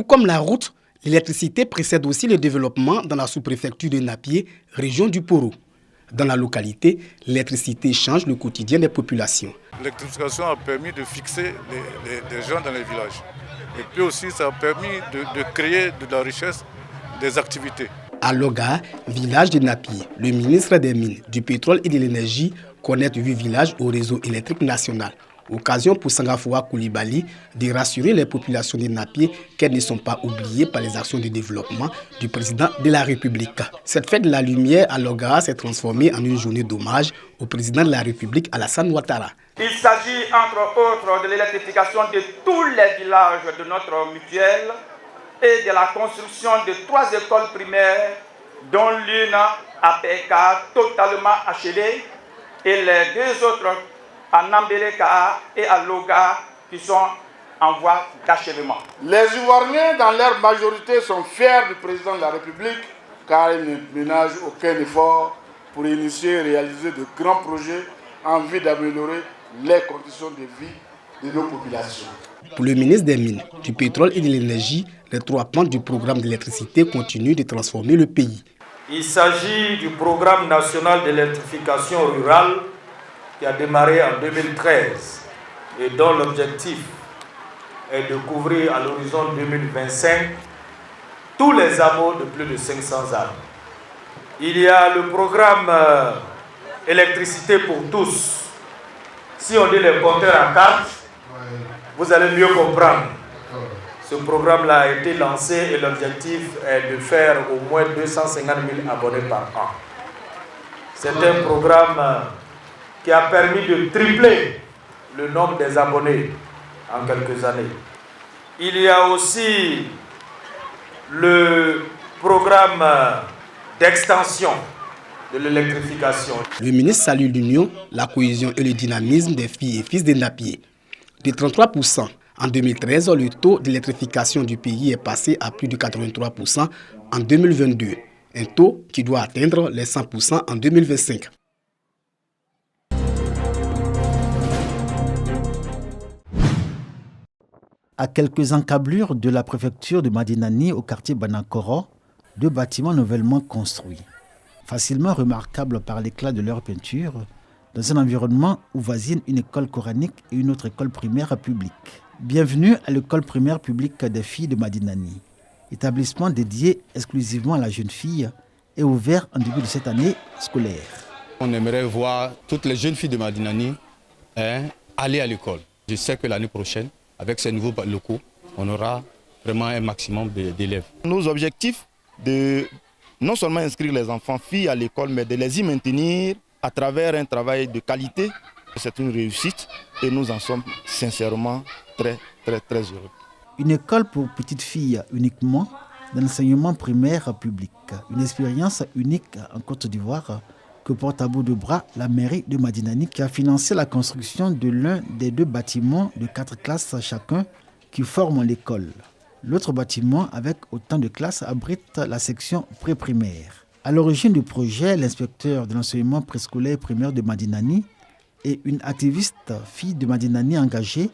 comme la route, l'électricité précède aussi le développement dans la sous-préfecture de Napié, région du Poro. Dans la localité, l'électricité change le quotidien des populations. L'électrification a permis de fixer les gens dans les villages. Et puis aussi, ça a permis de créer de la richesse, des activités. À Loga, village de Napié, le ministre des Mines, du Pétrole et de l'Énergie connecte 8 villages au réseau électrique national. Occasion pour Sangafoua Koulibaly de rassurer les populations de Napié qu'elles ne sont pas oubliées par les actions de développement du président de la République. Cette fête de la lumière à Loga s'est transformée en une journée d'hommage au président de la République, Alassane Ouattara. Il s'agit entre autres de l'électrification de tous les villages de notre mutuelle et de la construction de 3 écoles primaires, dont l'une à Peka totalement achevée et les 2 autres à Nambeleka et à Loga qui sont en voie d'achèvement. Les Ivoiriens, dans leur majorité, sont fiers du président de la République car ils ne ménagent aucun effort pour initier et réaliser de grands projets en vue d'améliorer les conditions de vie de nos populations. Pour le ministre des Mines, du Pétrole et de l'Énergie, les 3 pans du programme d'électricité continuent de transformer le pays. Il s'agit du programme national d'électrification rurale qui a démarré en 2013 et dont l'objectif est de couvrir à l'horizon 2025 tous les hameaux de plus de 500 âmes. Il y a le programme électricité pour tous. Si on dit les compteurs en carte, vous allez mieux comprendre. Ce programme-là a été lancé et l'objectif est de faire au moins 250 000 abonnés par an. C'est un programme qui a permis de tripler le nombre des abonnés en quelques années. Il y a aussi le programme d'extension de l'électrification. Le ministre salue l'union, la cohésion et le dynamisme des filles et fils de Napié. De 33% en 2013, le taux d'électrification du pays est passé à plus de 83% en 2022, un taux qui doit atteindre les 100% en 2025. À quelques encablures de la préfecture de Madinani au quartier Banakoro, 2 bâtiments nouvellement construits. Facilement remarquables par l'éclat de leur peinture, dans un environnement où voisinent une école coranique et une autre école primaire publique. Bienvenue à l'école primaire publique des filles de Madinani. Établissement dédié exclusivement à la jeune fille et ouvert en début de cette année scolaire. On aimerait voir toutes les jeunes filles de Madinani aller à l'école. Je sais que l'année prochaine, avec ces nouveaux locaux, on aura vraiment un maximum d'élèves. Nos objectifs, de non seulement inscrire les enfants filles à l'école, mais de les y maintenir à travers un travail de qualité. C'est une réussite et nous en sommes sincèrement très heureux. Une école pour petites filles uniquement dans l'enseignement primaire public. Une expérience unique en Côte d'Ivoire que porte à bout de bras la mairie de Madinani qui a financé la construction de l'un des 2 bâtiments de 4 classes chacun qui forment l'école. L'autre bâtiment, avec autant de classes, abrite la section pré-primaire. À l'origine du projet, l'inspecteur de l'enseignement préscolaire et primaire de Madinani et une activiste fille de Madinani engagée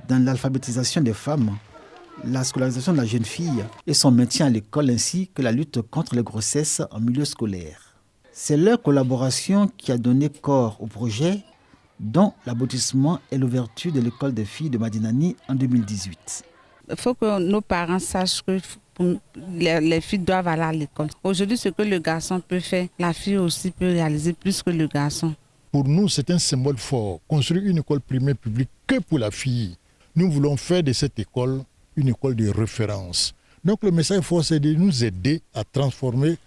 dans l'alphabétisation des femmes, la scolarisation de la jeune fille et son maintien à l'école ainsi que la lutte contre les grossesses en milieu scolaire. C'est leur collaboration qui a donné corps au projet dont l'aboutissement est l'ouverture de l'école des filles de Madinani en 2018. Il faut que nos parents sachent que les filles doivent aller à l'école. Aujourd'hui, ce que le garçon peut faire, la fille aussi peut réaliser plus que le garçon. Pour nous, c'est un symbole fort. Construire une école primaire publique que pour la fille. Nous voulons faire de cette école une école de référence. Donc le message fort, c'est de nous aider à transformer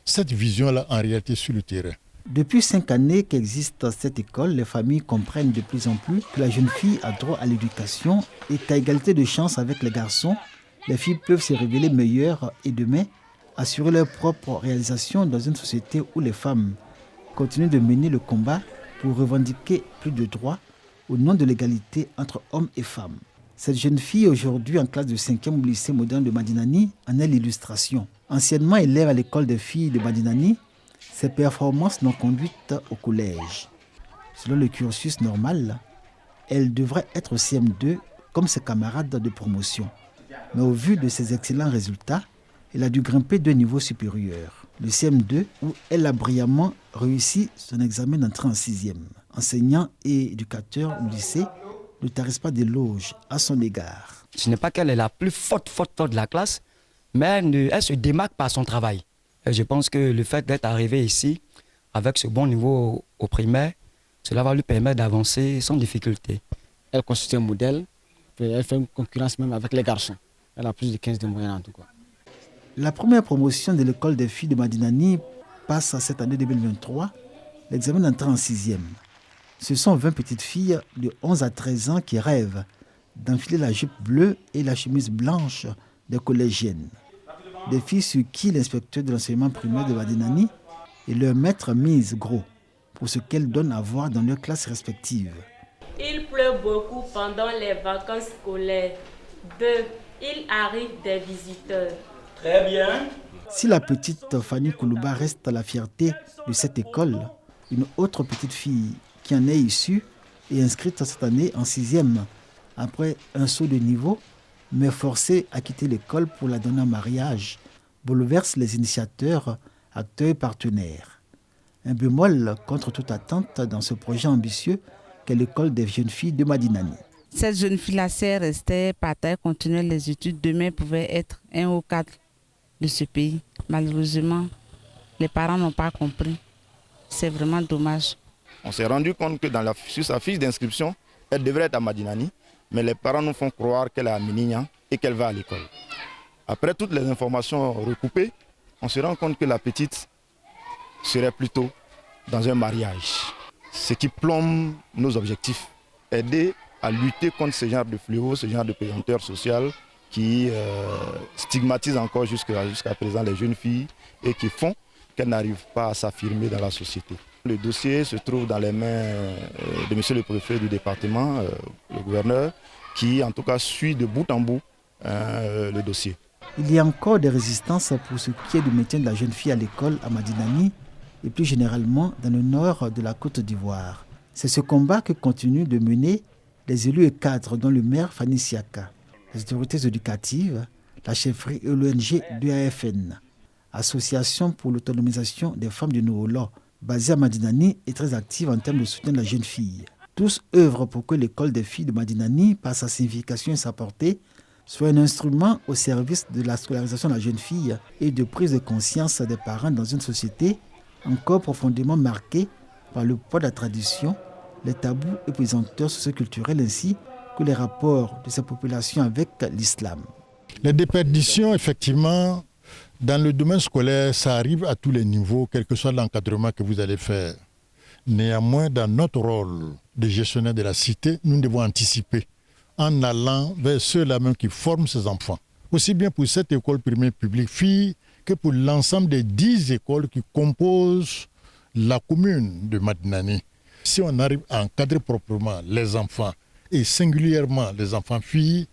cette vision-là en réalité sur le terrain. Depuis 5 années qu'existe cette école, les familles comprennent de plus en plus que la jeune fille a droit à l'éducation et qu'à égalité de chance avec les garçons, les filles peuvent se révéler meilleures et demain assurer leur propre réalisation dans une société où les femmes continuent de mener le combat pour revendiquer plus de droits au nom de l'égalité entre hommes et femmes. Cette jeune fille, aujourd'hui en classe de 5e au lycée moderne de Madinani, en est l'illustration. Anciennement élève à l'école des filles de Madinani, ses performances l'ont conduite au collège. Selon le cursus normal, elle devrait être au CM2 comme ses camarades de promotion. Mais au vu de ses excellents résultats, elle a dû grimper 2 niveaux supérieurs. Le CM2, où elle a brillamment réussi son examen d'entrée en 6e. Enseignants et éducateurs au lycée ne tarissent pas d'éloges à son égard. Ce n'est pas qu'elle est la plus forte de la classe, mais elle se démarque par son travail. Et je pense que le fait d'être arrivée ici, avec ce bon niveau au primaire, cela va lui permettre d'avancer sans difficulté. Elle constitue un modèle, elle fait une concurrence même avec les garçons. Elle a plus de 15 de moyenne en tout cas. La première promotion de l'école des filles de Madinani passe à cette année 2023, l'examen d'entrée en 6e. Ce sont 20 petites filles de 11 à 13 ans qui rêvent d'enfiler la jupe bleue et la chemise blanche des collégiennes. Des filles sur qui l'inspecteur de l'enseignement primaire de Madinani et leur maître misent gros pour ce qu'elles donnent à voir dans leurs classes respectives. Il pleut beaucoup pendant les vacances scolaires. 2. Il arrive des visiteurs. Très bien. Si la petite Fanny Koulouba reste la fierté de cette école, une autre petite fille qui en est issue est inscrite cette année en 6e, après un saut de niveau, mais forcée à quitter l'école pour la donner en mariage, bouleverse les initiateurs, acteurs et partenaires. Un bémol contre toute attente dans ce projet ambitieux qu'est l'école des jeunes filles de Madinani. Cette jeune fille-là, si elle restait par terre, continuait les études, demain pouvait être un haut cadre de ce pays. Malheureusement, les parents n'ont pas compris. C'est vraiment dommage. On s'est rendu compte que sur sa fiche d'inscription, elle devrait être à Madinani, mais les parents nous font croire qu'elle est à Minignan et qu'elle va à l'école. Après toutes les informations recoupées, on se rend compte que la petite serait plutôt dans un mariage. Ce qui plombe nos objectifs. Aider à lutter contre ce genre de fléau, ce genre de pesanteur sociale qui stigmatise encore jusqu'à présent les jeunes filles et qui font qu'elles n'arrivent pas à s'affirmer dans la société. Le dossier se trouve dans les mains de monsieur le préfet du département, le gouverneur, qui en tout cas suit de bout en bout le dossier. Il y a encore des résistances pour ce qui est du maintien de la jeune fille à l'école à Madinani et plus généralement dans le nord de la Côte d'Ivoire. C'est ce combat que continuent de mener les élus et cadres, dont le maire Fanny Siaka, les autorités éducatives, la chefferie et l'ONG DAFN, Association pour l'autonomisation des femmes du Noolo, basée à Madinani et très active en termes de soutien de la jeune fille. Tous œuvrent pour que l'école des filles de Madinani, par sa signification et sa portée, soit un instrument au service de la scolarisation de la jeune fille et de prise de conscience des parents dans une société encore profondément marquée par le poids de la tradition, les tabous et pesanteurs socioculturels ainsi que les rapports de ces populations avec l'islam. Les déperditions, effectivement, dans le domaine scolaire, ça arrive à tous les niveaux, quel que soit l'encadrement que vous allez faire. Néanmoins, dans notre rôle de gestionnaire de la cité, nous devons anticiper en allant vers ceux-là même qui forment ces enfants. Aussi bien pour cette école primaire publique filles que pour l'ensemble des 10 écoles qui composent la commune de Madinani. Si on arrive à encadrer proprement les enfants, et singulièrement les enfants filles,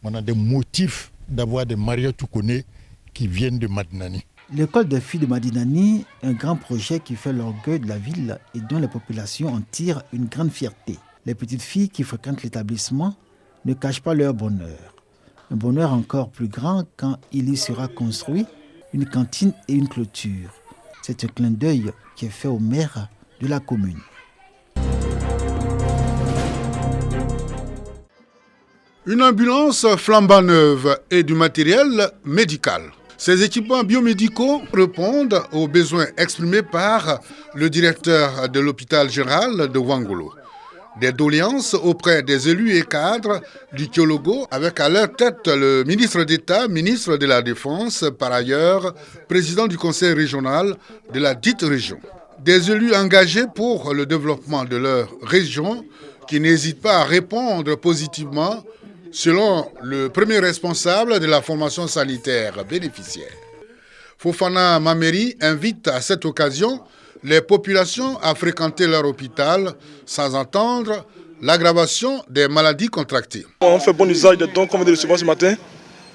on a des motifs d'avoir des mariages tout connaît qui viennent de Madinani. L'école des filles de Madinani, un grand projet qui fait l'orgueil de la ville et dont les populations en tirent une grande fierté. Les petites filles qui fréquentent l'établissement ne cachent pas leur bonheur. Un bonheur encore plus grand quand il y sera construit une cantine et une clôture. C'est un clin d'œil qui est fait au maire de la commune. Une ambulance flambant neuve et du matériel médical. Ces équipements biomédicaux répondent aux besoins exprimés par le directeur de l'hôpital général de Ouangolo. Des doléances auprès des élus et cadres du Kyologo, avec à leur tête le ministre d'État, ministre de la Défense, par ailleurs président du conseil régional de la dite région. Des élus engagés pour le développement de leur région qui n'hésitent pas à répondre positivement selon le premier responsable de la formation sanitaire bénéficiaire. Fofana Mameri invite à cette occasion les populations à fréquenter leur hôpital sans attendre l'aggravation des maladies contractées. On fait bon usage des dons qu'on vient de recevoir ce matin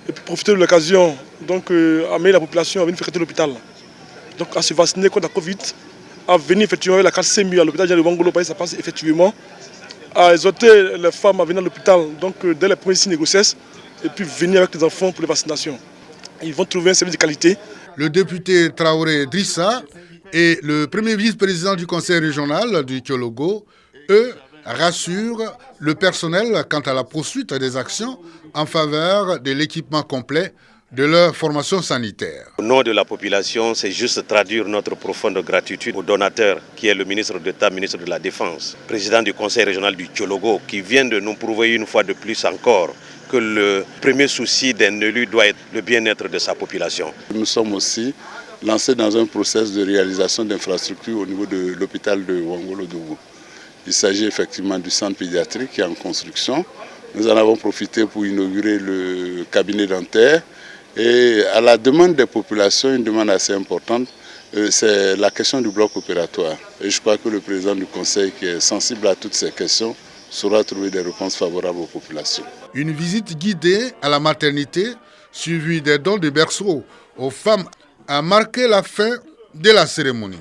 et puis profiter de l'occasion, donc amener la population à venir fréquenter l'hôpital. Donc à se vacciner contre la Covid, à venir effectivement avec la carte CMU à l'hôpital de Ouangolo, ça passe effectivement, à exhorter les femmes à venir à l'hôpital donc dès les premiers signes de grossesse et puis venir avec les enfants pour les vaccinations. Ils vont trouver un service de qualité. Le député Traoré Drissa et le premier vice-président du conseil régional du Thiologo, eux, rassurent le personnel quant à la poursuite des actions en faveur de l'équipement complet de leur formation sanitaire. Au nom de la population, c'est juste traduire notre profonde gratitude au donateur qui est le ministre d'État, ministre de la Défense, président du conseil régional du Thiologo, qui vient de nous prouver une fois de plus encore que le premier souci d'un élu doit être le bien-être de sa population. Nous sommes aussi lancés dans un processus de réalisation d'infrastructures au niveau de l'hôpital de Wangolo-Dougou. Il s'agit effectivement du centre pédiatrique qui est en construction. Nous en avons profité pour inaugurer le cabinet dentaire. Et à la demande des populations, une demande assez importante, c'est la question du bloc opératoire. Et je crois que le président du conseil, qui est sensible à toutes ces questions, saura trouver des réponses favorables aux populations. Une visite guidée à la maternité, suivie des dons de berceaux aux femmes, a marqué la fin de la cérémonie.